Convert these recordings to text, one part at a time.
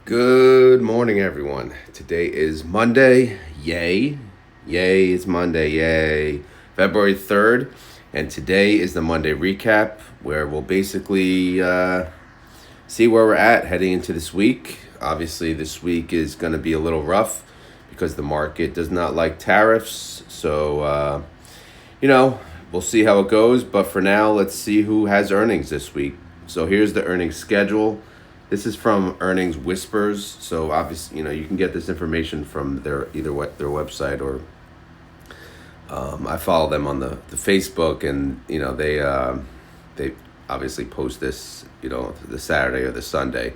Good morning, everyone. Today is Monday. Yay. Yay, it's Monday. Yay. February 3rd. And today is the Monday recap where we'll basically see where we're at heading into this week. Obviously, this week is going to be a little rough because the market does not like tariffs. So, we'll see how it goes. But for now, let's see who has earnings this week. So here's the earnings schedule. This is from Earnings Whispers, so obviously, you can get this information from their website or I follow them on the Facebook, and they obviously post this the Saturday or the Sunday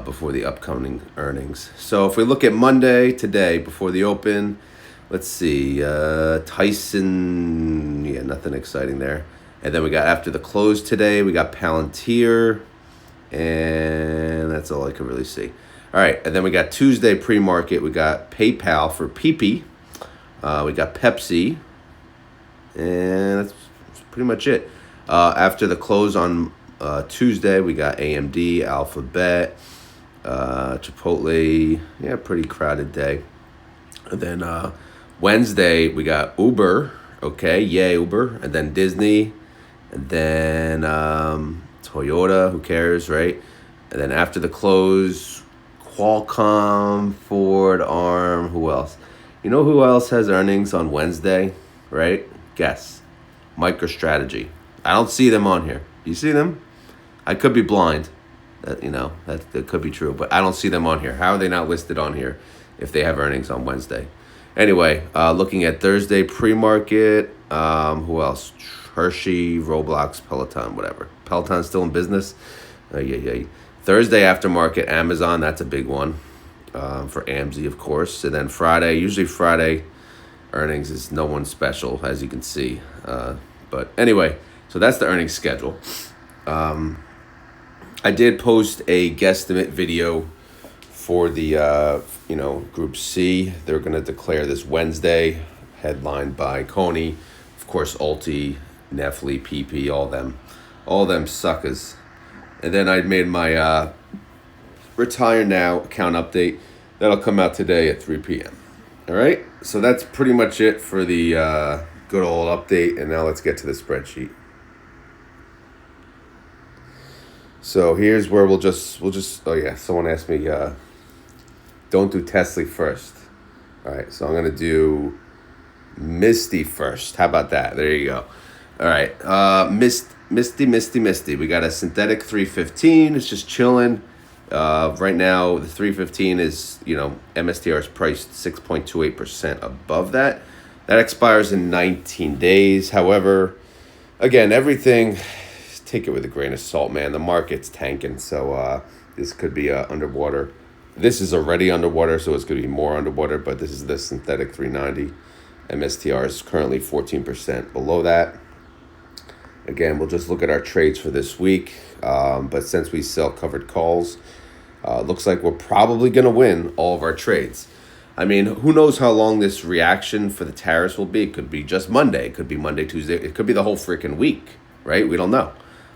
before the upcoming earnings. So if we look at Monday today before the open, let's see, Tyson, nothing exciting there, and then we got after the close today we got Palantir. And that's all I can really see. All right, and then we got Tuesday pre-market. We got PayPal for PP. We got Pepsi. And that's pretty much it. After the close on Tuesday, we got AMD, Alphabet, Chipotle. Yeah, pretty crowded day. And then Wednesday, we got Uber. Okay, yay, Uber. And then Disney. And then Toyota, who cares, right? And then after the close, Qualcomm, Ford, ARM, who else? You know who else has earnings on Wednesday, right? Guess. MicroStrategy. I don't see them on here. Do you see them? I could be blind. That could be true, but I don't see them on here. How are they not listed on here if they have earnings on Wednesday? Anyway, looking at Thursday pre-market, who else? Hershey, Roblox, Peloton, whatever. Peloton's still in business. Thursday aftermarket, Amazon, that's a big one for AMZY, of course. And then usually Friday earnings is no one special, as you can see. But anyway, so that's the earnings schedule. I did post a guesstimate video for the, Group C. They're going to declare this Wednesday, headlined by CONY, of course, Ulti, Nefli, PP, all them suckers. And then I made my retire now account update. That'll come out today at 3 p.m. All right, so that's pretty much it for the good old update. And now let's get to the spreadsheet. So here's where we'll just. Oh yeah, someone asked me, don't do TSLY first. All right, so I'm gonna do MSTY first. How about that? There you go. All right, MSTY. We got a synthetic 315. It's just chilling. Right now, the 315 is, MSTR is priced 6.28% above that. That expires in 19 days. However, again, everything, take it with a grain of salt, man. The market's tanking, so this could be underwater. This is already underwater, so it's going to be more underwater, but this is the synthetic 390. MSTR is currently 14% below that. Again, we'll just look at our trades for this week. But since we sell covered calls, looks like we're probably going to win all of our trades. I mean, who knows how long this reaction for the tariffs will be? It could be just Monday. It could be Monday, Tuesday. It could be the whole freaking week, right? We don't know.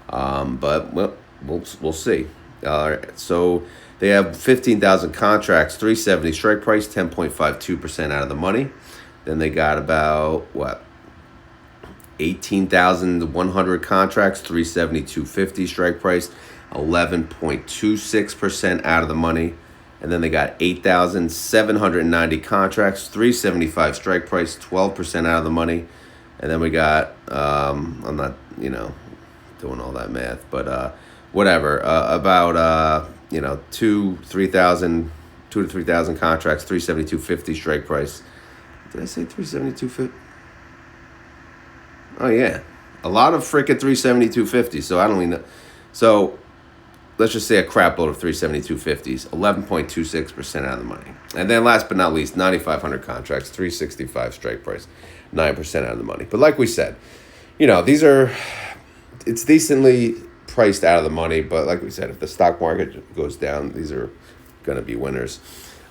But we'll see. All right, so they have 15,000 contracts, 370 strike price, 10.52% out of the money. Then they got about, 18,100 contracts, 372.50 strike price, 11.26% out of the money. And then they got 8,790 contracts, 375 strike price, 12% out of the money. And then we got, I'm not, doing all that math, but whatever, about, 2,000 to 3,000 contracts, 372.50 strike price. Did I say 372.50? Oh, yeah. A lot of freaking 372.50, so I don't even know. So let's just say a crap load of 372.50s, 11.26% out of the money. And then last but not least, 9,500 contracts, 365 strike price, 9% out of the money. But like we said, it's decently priced out of the money. But like we said, if the stock market goes down, these are going to be winners.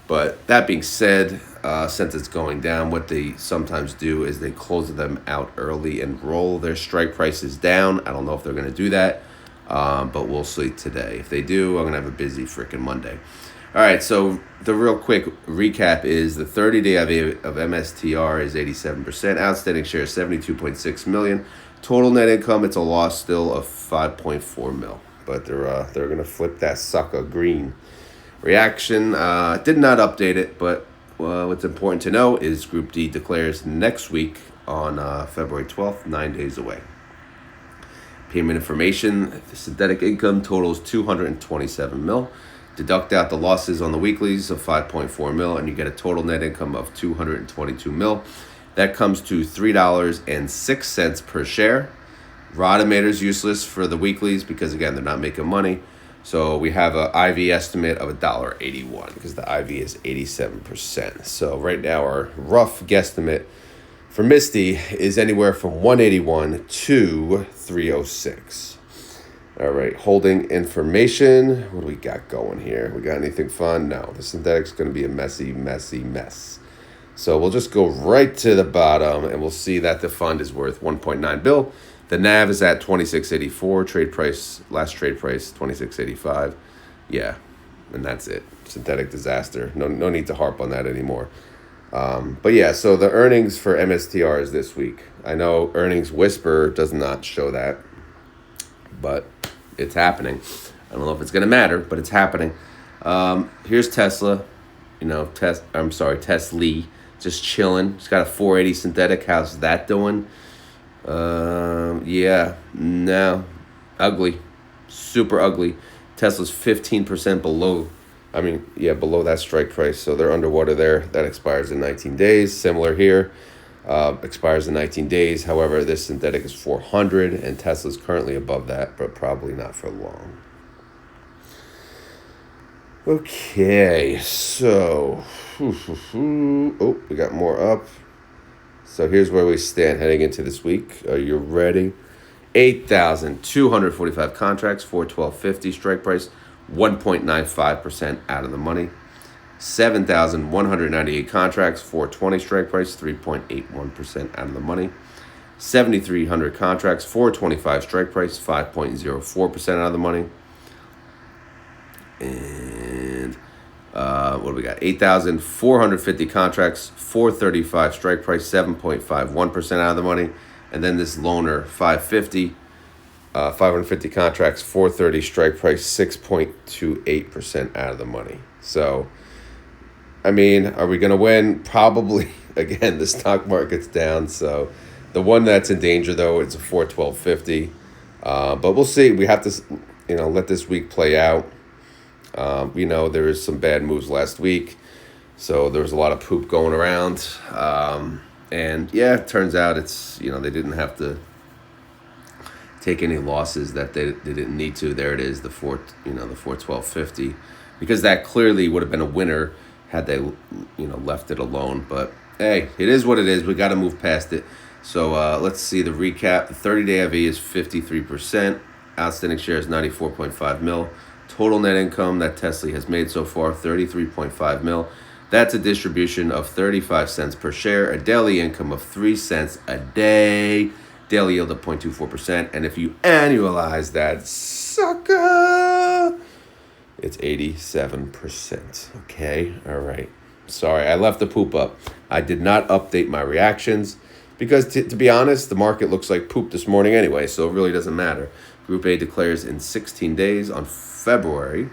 But that being said, since it's going down, what they sometimes do is they close them out early and roll their strike prices down. I don't know if they're going to do that, but we'll see today. If they do, I'm going to have a busy freaking Monday. All right, so the real quick recap is the 30-day of MSTR is 87%. Outstanding shares 72.6 million. Total net income, it's a loss still of 5.4 mil. But they're gonna flip that sucker green. Reaction did not update it, but what's important to know is Group D declares next week on February 12th, 9 days away. Payment information: the synthetic income totals 227 mil. Deduct out the losses on the weeklies of 5.4 mil, and you get a total net income of 222 mil. That comes to $3.06 per share. Rodimator's useless for the weeklies because, again, they're not making money. So we have an IV estimate of $1.81 because the IV is 87%. So right now our rough guesstimate for MSTY is anywhere from 181 to 306. All right, holding information. What do we got going here? We got anything fun? No, the synthetic's going to be a messy mess. So we'll just go right to the bottom, and we'll see that the fund is worth 1.9 bill. The NAV is at 26.84. Trade price, last trade price, 26.85. Yeah, and that's it. Synthetic disaster. No need to harp on that anymore. But yeah, so the earnings for MSTR is this week. I know Earnings Whisper does not show that, but it's happening. I don't know if it's going to matter, but it's happening. Here's Tesla, TSLY, just chilling. It's got a 480 synthetic. How's that doing? Yeah, no, ugly, super ugly. Tesla's 15% below that strike price. So they're underwater there. That expires in 19 days. Similar here. Expires in 19 days. However, this synthetic is 400 and Tesla's currently above that, but probably not for long. Okay, so we got more up. So here's where we stand heading into this week. Are you ready? 8,245 contracts, 412.50 strike price, 1.95% out of the money. 7,198 contracts, 420 strike price, 3.81% out of the money. 7,300 contracts, 425 strike price, 5.04% out of the money. And what do we got? 8,450 contracts, 435 strike price, 7.51% out of the money. And then this loaner, 550 contracts, 430 strike price, 6.28% out of the money. So, I mean, are we going to win? Probably. Again, the stock market's down. So the one that's in danger, though, it's a 412.50. But we'll see. We have to, let this week play out. There was some bad moves last week. So there was a lot of poop going around. And yeah, it turns out it's, they didn't have to take any losses that they didn't need to. There it is, the 412.50, because that clearly would have been a winner had they, left it alone. But hey, it is what it is. We got to move past it. So let's see the recap. The 30-day IV is 53%. Outstanding shares 94.5 mil. Total net income that TSLY has made so far 33.5 mil. That's a distribution of 35 cents per share, a daily income of 3 cents a day, daily yield of 0.24%. And if you annualize that sucker, it's 87%. Okay, all right. Sorry, I left the poop up. I did not update my reactions because, to be honest, the market looks like poop this morning anyway, so it really doesn't matter. Group A declares in 16 days on February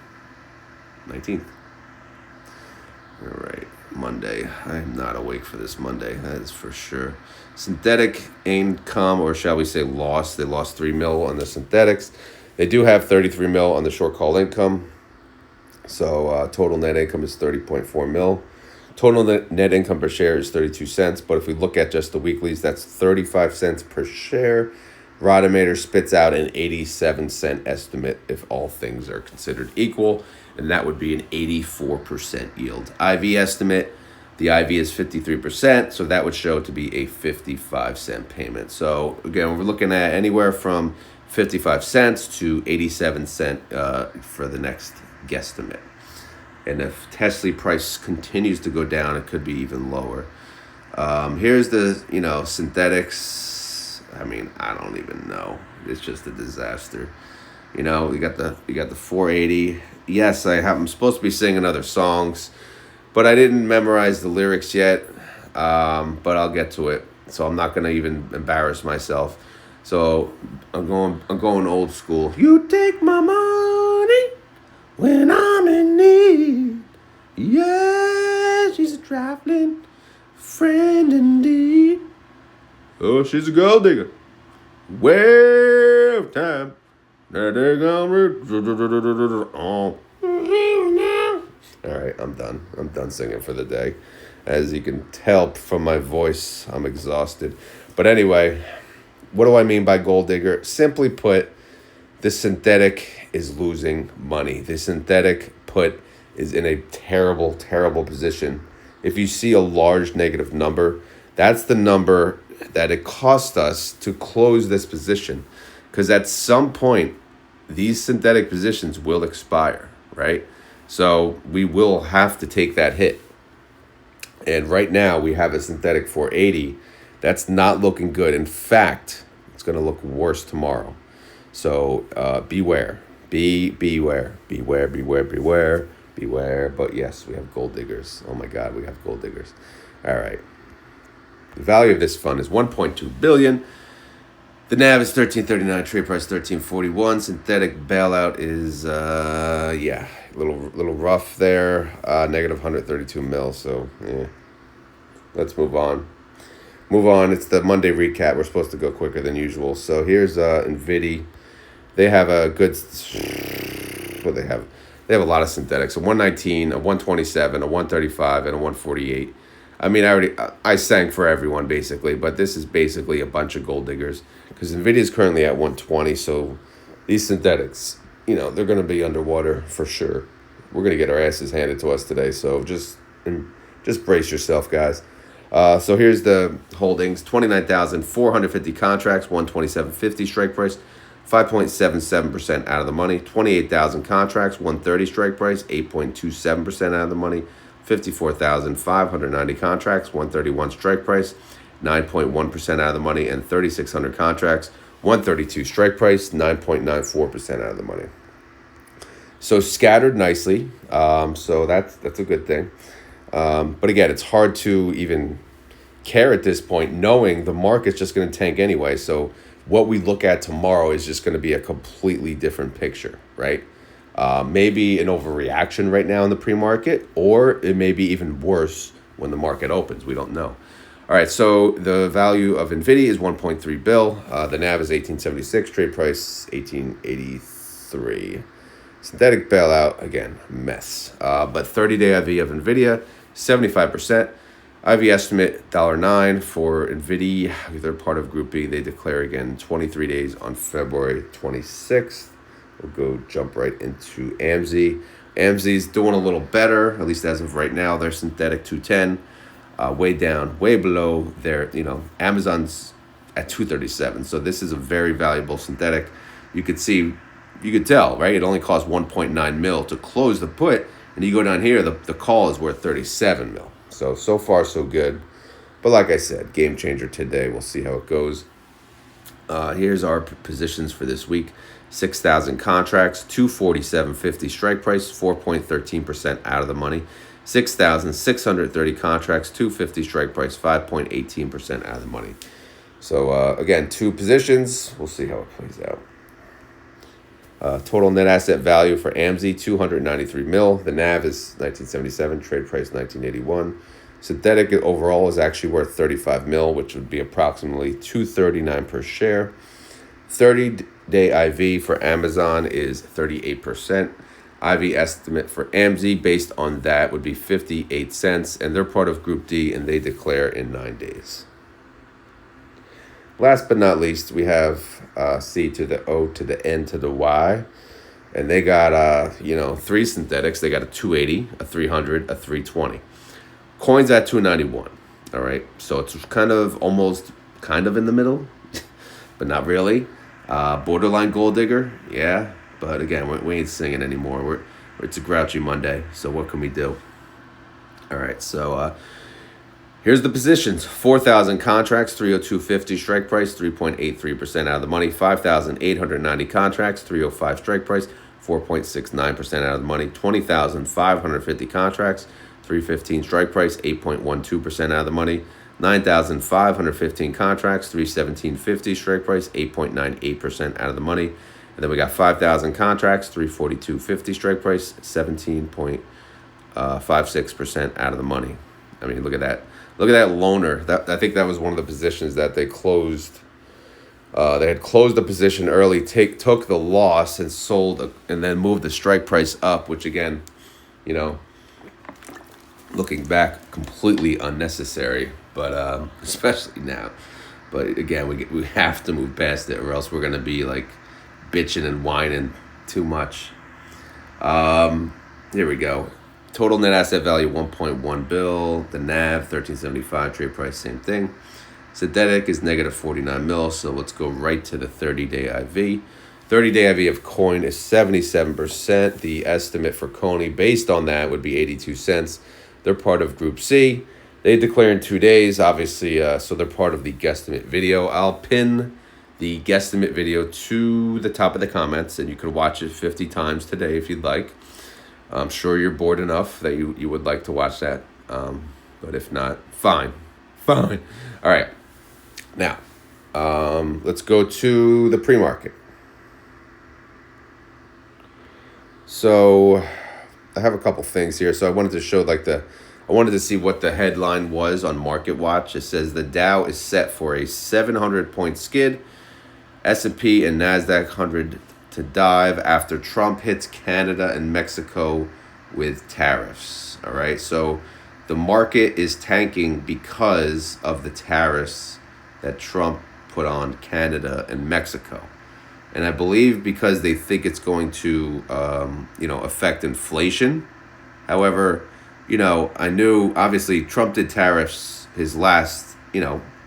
19th. All right, Monday. I'm not awake for this Monday, that is for sure. Synthetic income, or shall we say loss. They lost 3 mil on the synthetics. They do have 33 mil on the short call income. So total net income is 30.4 mil. Total net income per share is 32 cents. But if we look at just the weeklies, that's 35 cents per share. Rodimator spits out an 87-cent estimate if all things are considered equal, and that would be an 84% yield. IV estimate, the IV is 53%, so that would show to be a 55-cent payment. So again, we're looking at anywhere from 55 cents to 87 cents for the next guesstimate. And if TSLY price continues to go down, it could be even lower. Here's the, synthetics. I mean, I don't even know. It's just a disaster. You know, you got the 480. Yes, I'm supposed to be singing other songs, but I didn't memorize the lyrics yet. But I'll get to it. So I'm not gonna even embarrass myself. So I'm going old school. You take my money when I'm in need. Yeah, she's a traveling friend indeed. Oh, she's a gold digger. Way of time. All right, I'm done. I'm done singing for the day. As you can tell from my voice, I'm exhausted. But anyway, what do I mean by gold digger? Simply put, the synthetic is losing money. The synthetic put is in a terrible, terrible position. If you see a large negative number, that's the number that it cost us to close this position. Because at some point, these synthetic positions will expire, right? So we will have to take that hit. And right now we have a synthetic 480. That's not looking good. In fact, it's going to look worse tomorrow. So beware. Beware. Beware, beware, beware, beware. But yes, we have gold diggers. Oh my God, we have gold diggers. All right. The value of this fund is $1.2 billion. The NAV is 1339, trade price 1341. Synthetic bailout is a little rough there. Negative 132 mil. So let's move on. It's the Monday recap. We're supposed to go quicker than usual. So here's NVIDIA. They have a good. What they have? They have a lot of synthetics. A 119, a 127, a 135, and a 148. I mean, I sang for everyone basically, but this is basically a bunch of gold diggers because NVIDIA is currently at 120. So these synthetics, they're going to be underwater for sure. We're going to get our asses handed to us today. So just brace yourself, guys. So here's the holdings: 29,450 contracts, 127.50 strike price, 5.77% out of the money. 28,000 contracts, 130 strike price, 8.27% out of the money. 54,590 contracts, 131 strike price, 9.1% out of the money, and 3,600 contracts, 132 strike price, 9.94% out of the money. So scattered nicely. So that's a good thing. But again, it's hard to even care at this point, knowing the market's just going to tank anyway. So what we look at tomorrow is just going to be a completely different picture, right? Maybe an overreaction right now in the pre-market, or it may be even worse when the market opens. We don't know. All right, so the value of NVIDIA is 1.3 bill. The NAV is 1876, trade price 1883. Synthetic bailout, again, mess. But 30-day IV of NVIDIA, 75%. IV estimate $9 for NVIDIA. They're part of Group B. They declare again 23 days on February 26th. We'll jump right into AMZY. AMZY's doing a little better, at least as of right now. They're synthetic 210, way down, way below their, Amazon's at 237. So this is a very valuable synthetic. You could tell, right? It only cost 1.9 mil to close the put. And you go down here, the call is worth 37 mil. So far, so good. But like I said, game changer today. We'll see how it goes. Here's our positions for this week. 6,000 contracts, 247.50 strike price, 4.13% out of the money. 6,630 contracts, 250 strike price, 5.18% out of the money. So again, two positions. We'll see how it plays out. Total net asset value for AMZY, 293 mil. The NAV is 1977, trade price 1981. Synthetic overall is actually worth 35 mil, which would be approximately 239 per share. 30-day IV for Amazon is 38%. IV estimate for AMZY based on that would be 58 cents, and they're part of Group D, and they declare in 9 days. Last but not least, we have C to the O to the N to the Y, and they got three synthetics. They got a 280, a 300, a 320. Coin's at 291. All right, so it's kind of in the middle, but not really. Borderline gold digger, yeah. But again, we ain't singing anymore. It's a grouchy Monday, so what can we do? All right, so Here's the positions. 4,000 contracts, 302.50 strike price, 3.83% out of the money. 5,890 contracts, 305 strike price, 4.69% out of the money. 20,550 contracts, 315 strike price, 8.12% out of the money. 9,515 contracts, 317.50 strike price, 8.98% out of the money. And then we got 5,000 contracts, 342.50 strike price, 17.56% out of the money. I mean, look at that. Look at that loner. I think that was one of the positions that they closed. They had closed the position early, took the loss and sold, and then moved the strike price up, which again, you know, looking back, completely unnecessary, but especially now. But again, we have to move past it, or else we're gonna be like bitching and whining too much. Here we go. Total net asset value 1.1 bill. The NAV 1375. Trade price same thing. Synthetic is negative 49 mil. So let's go right to the 30-day IV. 30-day IV of coin is 77%. The estimate for CONY based on that would be 82 cents. They're part of Group C. They declare in 2 days, obviously. So they're part of the guesstimate video. I'll pin the guesstimate video to the top of the comments, and you can watch it 50 times today if you'd like. I'm sure you're bored enough that you would like to watch that. But if not, fine. All right. Now, let's go to the pre-market. So I have a couple things here. So I wanted to show I wanted to see what the headline was on Market Watch. It says the Dow is set for a 700-point skid. S&P and NASDAQ 100 to dive after Trump hits Canada and Mexico with tariffs. All right, so the market is tanking because of the tariffs that Trump put on Canada and Mexico. And I believe because they think it's going to, affect inflation. However, I knew obviously Trump did tariffs his last,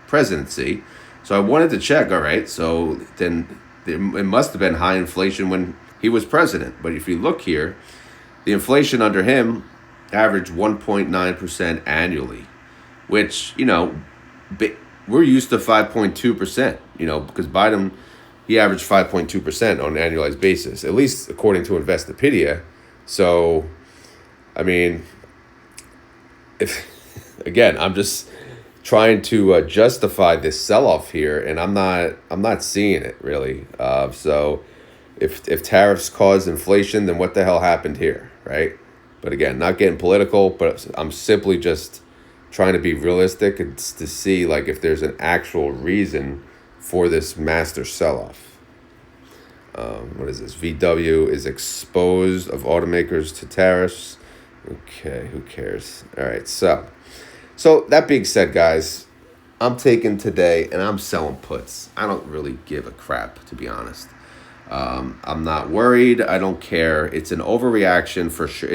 presidency. So I wanted to check, all right, so then it must have been high inflation when he was president. But if you look here, the inflation under him averaged 1.9% annually, which, we're used to 5.2%, because Biden, he averaged 5.2% on an annualized basis, at least according to Investopedia. So, I mean, again, I'm just trying to justify this sell-off here, and I'm not seeing it really. So if tariffs cause inflation, then what the hell happened here, right? But again, not getting political, but I'm simply just trying to be realistic and to see like if there's an actual reason for this master sell-off. What is this? VW is exposed of automakers to tariffs. Okay, who cares? All right, so that being said, guys, I'm taking today and I'm selling puts. I don't really give a crap, to be honest. I'm not worried. I don't care. It's an overreaction for sure.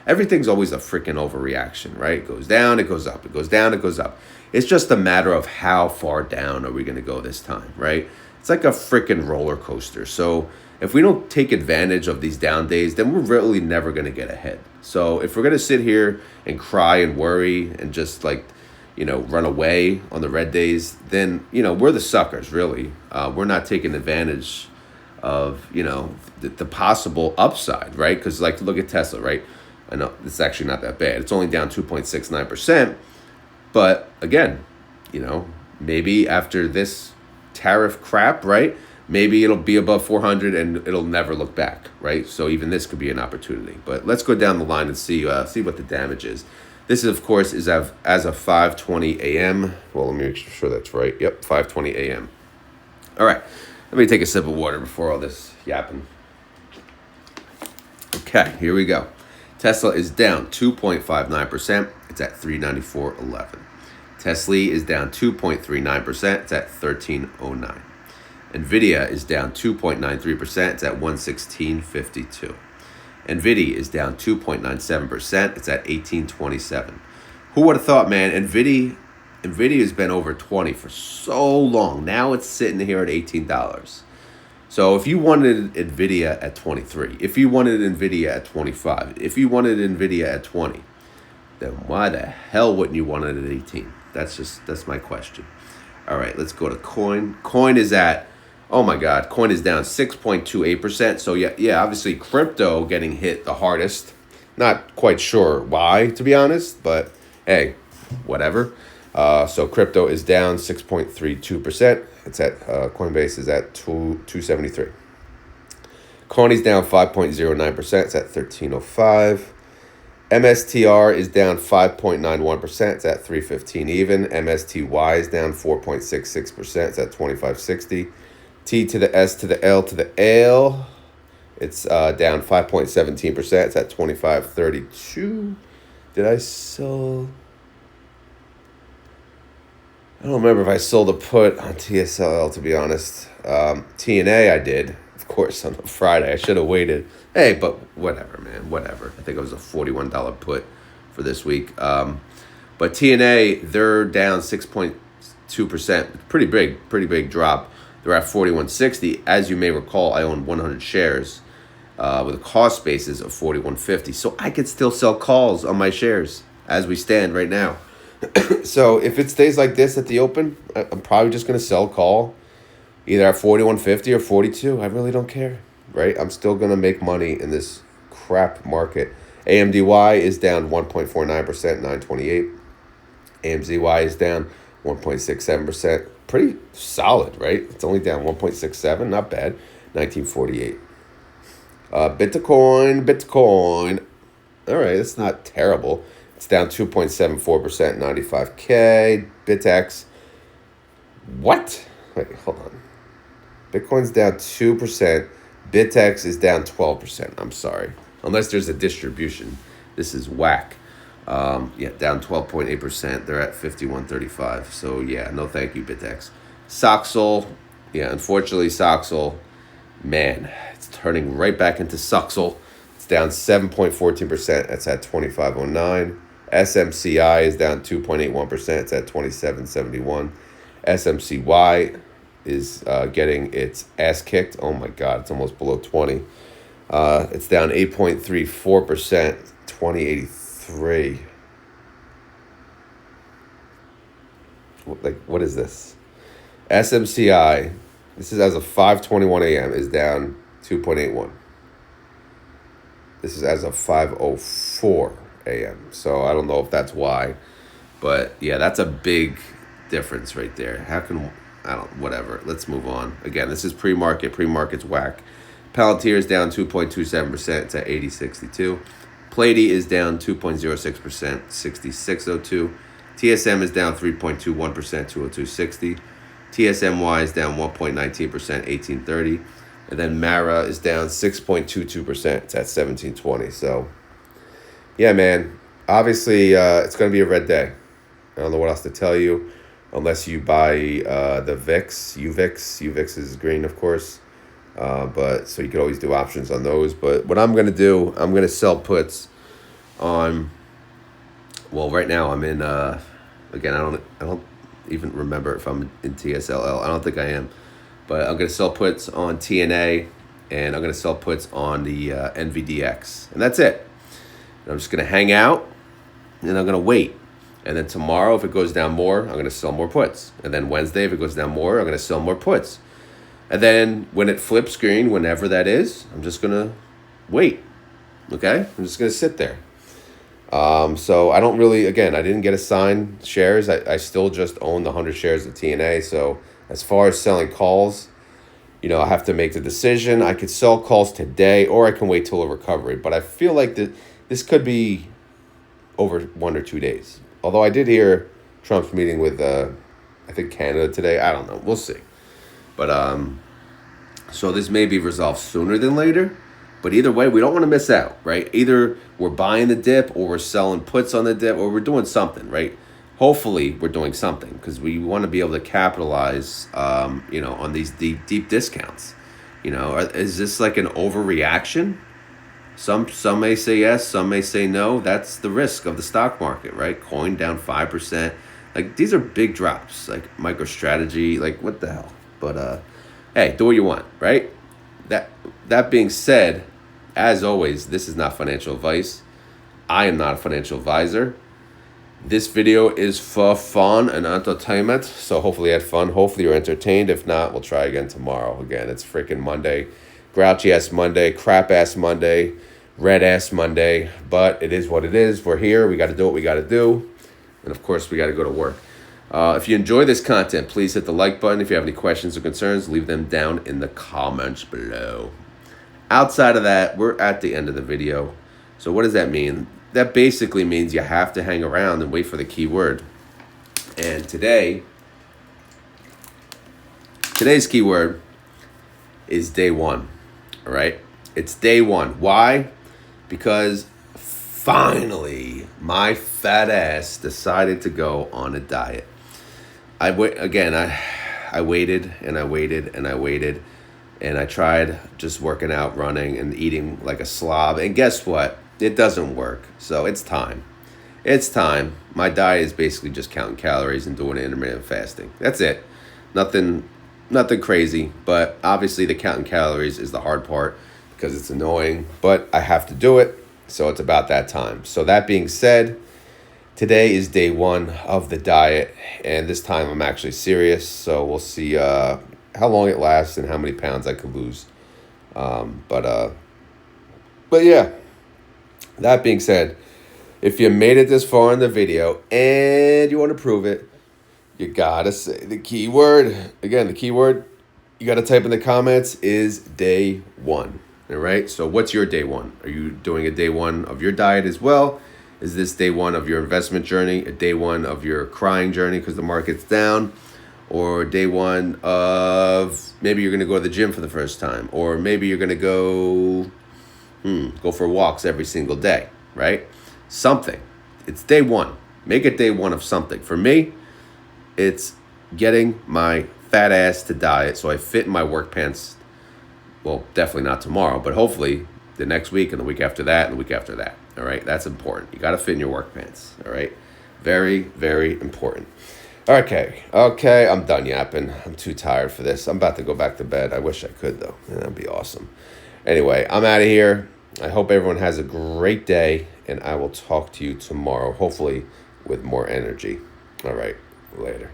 Everything's always a freaking overreaction, right? It goes down, it goes up. It goes down, it goes up. It's just a matter of how far down are we going to go this time, right? It's like a freaking roller coaster. So if we don't take advantage of these down days, then we're really never going to get ahead. So if we're going to sit here and cry and worry and just run away on the red days, then, we're the suckers, really. We're not taking advantage of, the possible upside, right? Because look at Tesla, right? I know it's actually not that bad. It's only down 2.69%. But again, maybe after this tariff crap, right? Maybe it'll be above 400 and it'll never look back, right? So even this could be an opportunity. But let's go down the line and see what the damage is. This, of course, is as of 5:20 a.m. Well, let me make sure that's right. Yep, 5:20 a.m. All right, let me take a sip of water before all this yapping. Okay, here we go. Tesla is down 2.59%. It's at 394.11. TSLY is down 2.39%. It's at 1309. NVIDIA is down 2.93%. It's at 116.52. NVIDIA is down 2.97%. It's at 1827. Who would have thought, man? NVIDIA has been over 20 for so long. Now it's sitting here at $18. So if you wanted NVIDIA at 23, if you wanted NVIDIA at 25, if you wanted NVIDIA at 20, then why the hell wouldn't you want it at 18? That's my question. All right, let's go to Coin. Coin is at, oh my God, Coin is down 6.28%. So yeah, obviously crypto getting hit the hardest. Not quite sure why, to be honest, but hey, whatever. So crypto is down 6.32%. It's at Coinbase is at 273. CONY's down 5.09%. It's at 1305. MSTR is down 5.91%. It's at 315 even. MSTY is down 4.66%. It's at 2560. T to the S to the L to the L. It's down 5.17%. It's at 2532. Did I sell? I don't remember if I sold a put on TSLY, to be honest. TNA I did, of course, on Friday. I should have waited. Hey, but whatever, man, whatever. I think it was a $41 put for this week. But TNA, they're down 6.2%. Pretty big drop. They're at 41.60. As you may recall, I own 100 shares with a cost basis of 41.50. So I could still sell calls on my shares as we stand right now. So if it stays like this at the open, I'm probably just going to sell call either at 41.50 or 42. I really don't care, right? I'm still going to make money in this crap market. AMZY is down 1.49%, 928. AMZY is down 1.67%. Pretty solid, right? It's only down 1.67, not bad. 1948. Bitcoin. All right, it's not terrible. It's down 2.74%, 95K. BitX. What? Wait, hold on. Bitcoin's down 2%. BitX is down 12%. I'm sorry. Unless there's a distribution. This is whack. Down 12.8%. They're at 51.35. So, yeah, no thank you, BitX. Soxel. Yeah, unfortunately, Soxel, man, it's turning right back into Suxel. It's down 7.14%. It's at 25.09. SMCI is down 2.81%. It's at 27.71. SMCY is getting its ass kicked. Oh my God, it's almost below 20. It's down 8.34%, 2083. What is this? SMCI, this is as of 5:21 a.m., is down 2.81. This is as of 5:04 a.m. So I don't know if that's why. But yeah, that's a big difference right there. Whatever. Let's move on. Again, this is pre-market. Pre-market's whack. Palantir is down 2.27%. It's at 80.62. Platy is down 2.06%, 66.02. TSM is down 3.21%, 202.60. TSMY is down 1.19%, 18.30. And then Mara is down 6.22%. It's at 17.20. So, yeah, man. Obviously, it's going to be a red day. I don't know what else to tell you. Unless you buy the VIX, UVIX. UVIX is green, of course. But so you could always do options on those. But what I'm going to do, I'm going to sell puts on, well, right now I'm in, again, I don't even remember if I'm in TSLL. I don't think I am. But I'm going to sell puts on TNA, and I'm going to sell puts on the NVDX. And that's it. And I'm just going to hang out, and I'm going to wait. And then tomorrow, if it goes down more, I'm going to sell more puts. And then Wednesday, if it goes down more, I'm going to sell more puts. And then when it flips green, whenever that is, I'm just going to wait. Okay? I'm just going to sit there. So I don't really, again, I didn't get assigned shares. I still just own the 100 shares of TNA. So as far as selling calls, I have to make the decision. I could sell calls today, or I can wait till a recovery. But I feel like this could be over 1 or 2 days. Although I did hear Trump's meeting with, I think, Canada today. I don't know. We'll see. But, so this may be resolved sooner than later. But either way, we don't want to miss out, right? Either we're buying the dip, or we're selling puts on the dip, or we're doing something, right? Hopefully, we're doing something, because we want to be able to capitalize, on these deep discounts. Is this like an overreaction? Some may say yes, some may say no. That's the risk of the stock market, right? Coin down 5%. Like, these are big drops. Like, MicroStrategy, like, what the hell? But hey, do what you want, right? That being said, as always, this is not financial advice. I am not a financial advisor. This video is for fun and entertainment, so hopefully you had fun. Hopefully you're entertained. If not, we'll try again tomorrow. Again, it's freaking Monday. Grouchy-ass Monday, crap-ass Monday, red-ass Monday. But it is what it is. We're here. We got to do what we got to do. And, of course, we got to go to work. If you enjoy this content, please hit the like button. If you have any questions or concerns, leave them down in the comments below. Outside of that, we're at the end of the video. So what does that mean? That basically means you have to hang around and wait for the keyword. And today's keyword is day one. All right? It's day one. Why? Because finally my fat ass decided to go on a diet. I waited and I waited and I waited. And I tried just working out, running, and eating like a slob. And guess what? It doesn't work. So it's time. It's time. My diet is basically just counting calories and doing intermittent fasting. That's it. Nothing crazy. But obviously the counting calories is the hard part because it's annoying. But I have to do it. So it's about that time. So that being said, today is day one of the diet. And this time I'm actually serious. So we'll see how long it lasts and how many pounds I could lose. But yeah. That being said, if you made it this far in the video and you want to prove it, you gotta say the keyword. Again, the keyword you gotta type in the comments is day one. All right. So what's your day one? Are you doing a day one of your diet as well? Is this day one of your investment journey? A day one of your crying journey because the market's down? Or day one of maybe you're gonna go to the gym for the first time, or maybe you're gonna go for walks every single day, right? Something. It's day one. Make it day one of something. For me, it's getting my fat ass to diet so I fit in my work pants. Well, definitely not tomorrow, but hopefully the next week and the week after that and the week after that. All right? That's important. You got to fit in your work pants. All right? Very, very important. Okay, I'm done yapping. I'm too tired for this. I'm about to go back to bed. I wish I could, though. That'd be awesome. Anyway, I'm out of here. I hope everyone has a great day, and I will talk to you tomorrow, hopefully with more energy. All right, later.